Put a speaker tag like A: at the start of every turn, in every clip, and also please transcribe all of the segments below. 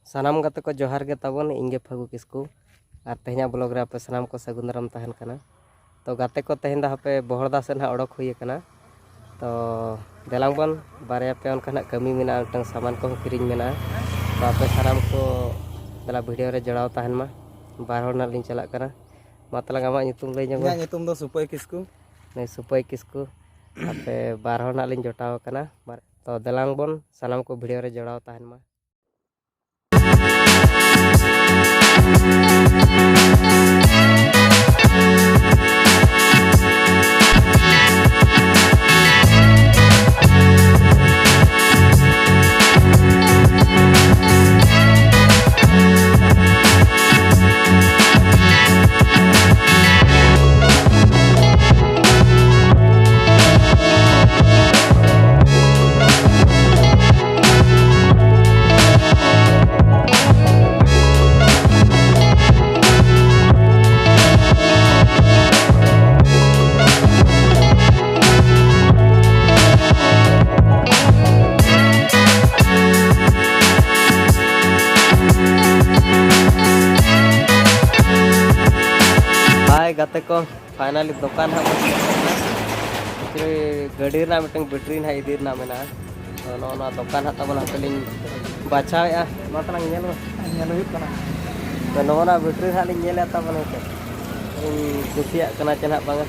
A: सानाम गाते को जोहार के ताबन इंगे फागु किस्कू और तेहना ब्लॉग रे आपे सानाम को सगुन दाराम तहन कना। तो गाते को तेहन दा हापे बहरदा से ना ओडक हुई कना। तो देलांग बन बारे पे उनका कमी मेना मिटन सामान को किरिंग मेना। तो आपे सानाम को दला वीडियो रे जड़ाव तहन मा बार हर ना लिंग चला कना। मतलब आमा ᱧᱩᱛᱩᱢ लई ᱧᱚᱜ
B: ᱤᱧᱟᱹᱜ ᱧᱩᱛᱩᱢ ᱫᱚ ᱥᱩᱯᱟᱹᱭ ᱠᱤᱥᱠᱩ
A: नै सुपय किस्कू आपे बार हर ना लिंग जोटाव कना। तो देलांग बन सानाम को वीडियो रे जड़ाव तहन मा। गाते को फाइनली दुकान हाँ गाड़ी ना मिटन बैटरी ना इदी ना मेना। तो ना दुकान हाँ तब हपेलिंग बाछाया मतलब तो ना बैटरी हाँ लिंग तब कुसिया चेना बांगा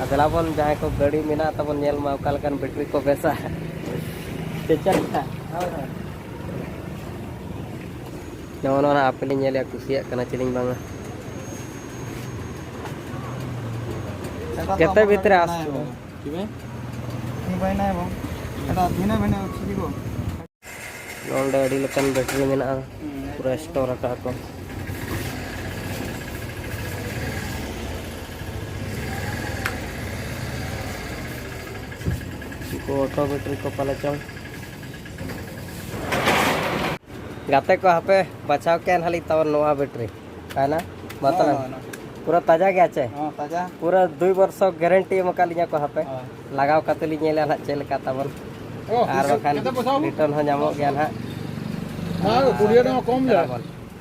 A: अदलाबन जहाँ को गाड़ी मेना तब अकालकान बैटरी को बेसा चेचन ना आपेलिंग कुसिया चलिंग बांगा केते भीतर आसचो
B: किबे नी बहिना है बो एटा भिना भिना छी गो
A: नोंडे अडी लकन बैटरी मेना पूरा स्टोर रखा को ऑटो बैटरी को पाले चल गाते को हापे बचाव के हाली तब नोआ बैटरी है ना मतलब पूरा ताजा गया चे
B: ताजा
A: पूरा 2 वर्ष गारंटी मका लिया को हापे लगाव काते लिया ना चेलका तबन आर बखान रिटर्न हो जामो गया ना
B: हां कुरियर में कम जा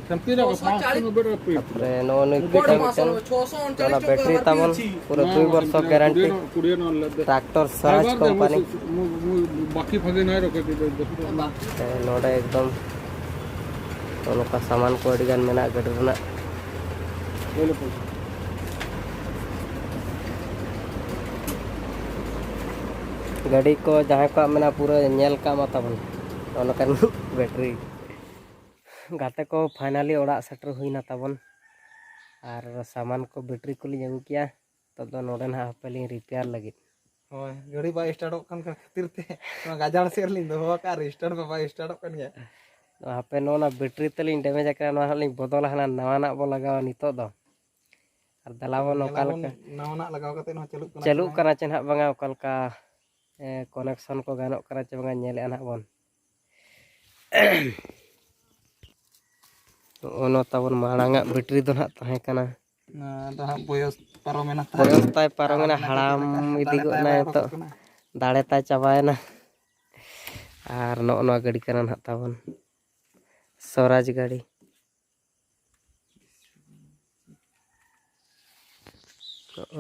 B: संपी ना 500 बैटरी
A: रे नो बैटरी तबन पूरा 2 वर्ष गारंटी
B: कुरियर न
A: ट्रैक्टर स्वराज कंपनी
B: बाकी फगे नहीं रखे
A: नोडे एकदम तो का सामान को अडिगान मेना गडर ना गाड़ी को जहाँ को मेना पूरा नेल का मतबन बैटरी गाते को फाइनली ओड़ा सेटर हुईना तबन और सामान को बैटरी को लिंग अगू किया तब तो नोडे ना हपेलिंग रिपेयर लगी
B: होय गाड़ी बा स्टार्ट कन खातिर ते गाजाड़ से लिंग दो का स्टार्ट बा स्टार्ट कन गया
A: हापे ना बैटरी तलिंग डैमेज आकरा ना लिंग बदल हाना नवाना बो लगाव नितो दो और दलावन ओकालका
B: नवाना लगाव कते न
A: चलू कना चे ना बांगा ओकालका कनेक्शन को गानो करा चे बांगा नेले ना बन ओनो तबन मांगा बैटरी दो ना तहे कना
B: ना दा बयस पारोमेना
A: बयस ताय पारोमेना हड़ाम इदी गोना तो दाड़े ताय चाबायना और नो गाड़ी कना ना तबन स्वराज गाड़ी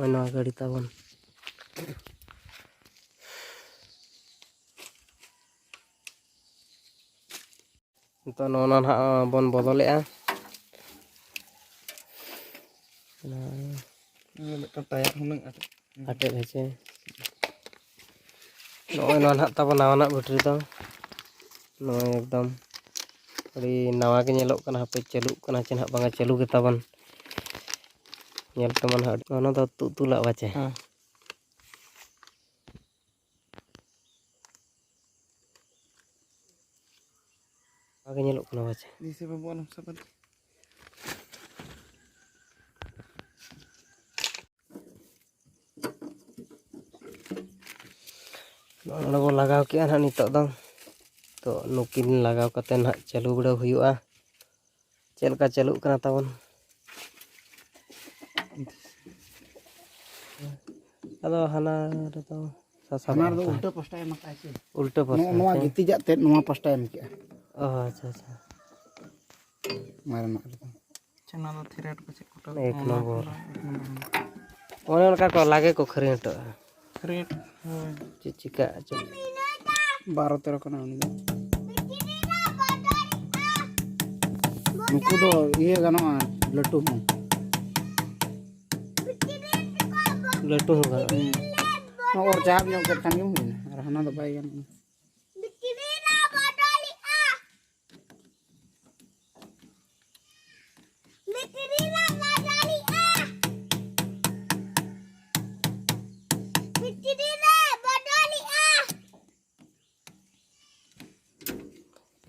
A: ओनो गाड़ी तबन तो नोना ना बन बदले
B: टायर हुन
A: आटे भेचे ना तब नवा बैटरी तो नो एकदम अड़ी नवा के नेलोक कना पे चलू कना चे ना बांगा चलू के तबन नेल तमन ओना दो तुला बाचे आगे नेलोक कना बाचे
B: दिसे बबन सबन
A: बो लगाव किया ना नितो दो तो नुकिन लगाव कते ना चालू बड़ा हुआ चलका चालू कना तबन अदो हाना रे तो
B: हमार दो उल्टा पस्टा एम काचे
A: उल्टा पस्टा
B: नोवा गिति जाते नोवा पस्टा एम के
A: अच्छा अच्छा
B: मारना चना दो थ्रेड को चेक कोटा
A: एक नंबर ओने उनका को लागे को खरीट
B: थ्रेड
A: चिका
B: 12-13 कना उनको तो ये गाना लट्टू हूं
A: लट्टू होगा
B: और चाप ᱧᱚᱜ ᱠᱟᱛ ᱠᱷᱟᱱ ᱜᱮ ᱦᱩᱭᱱᱟ ᱟᱨ ᱦᱟᱱᱟ ᱫᱚ ᱵᱟᱭ ᱜᱟᱱᱚᱜᱼᱟ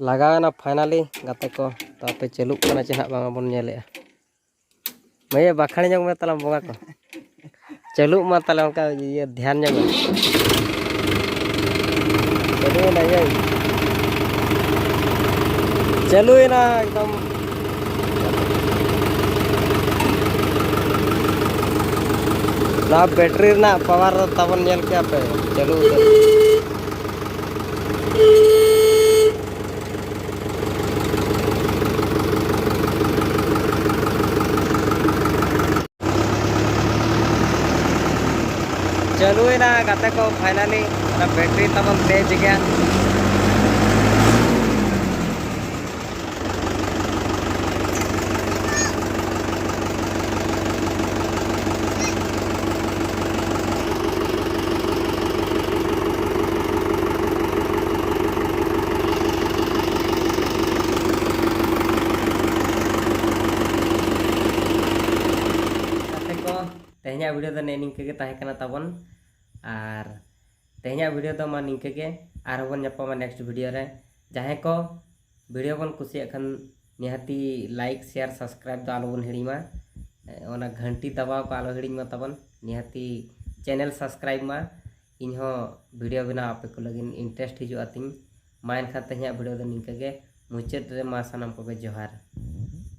A: लगावे ना फाइनली गाते को तो आपे चलुक कना चे हां बांगा बन नेले मैं बाखाणी जंग में तला बोगा को चलुक मा तला उनका ये ध्यान जंग चलू ना एकदम ना बैटरी ना पावर तबन नेल के आपे चलू चलू ना गाते को फाइनली ना बैटरी तबन तेज गया तेहना वीडियो तो निंके के ताहे कना तबन और तेहना वीडियो तो मा निंके के आर बन ᱧᱟᱯᱟᱢᱟ नेक्स्ट वीडियो रे जहां को वीडियो बन कुसिया खन निहाती लाइक शेयर सब्सक्राइब तो आलो बन हिड़ीमा ओना घंटी दबाव को आलो हिड़ीमा तबन निहाती चैनल सब्सक्राइब मा इनहो वीडियो बना आपे को लगिन इंटरेस्ट हिजु आतिन मा एनखा तेहना वीडियो तो निंके के मुचाद रे मा सनम को जोहार।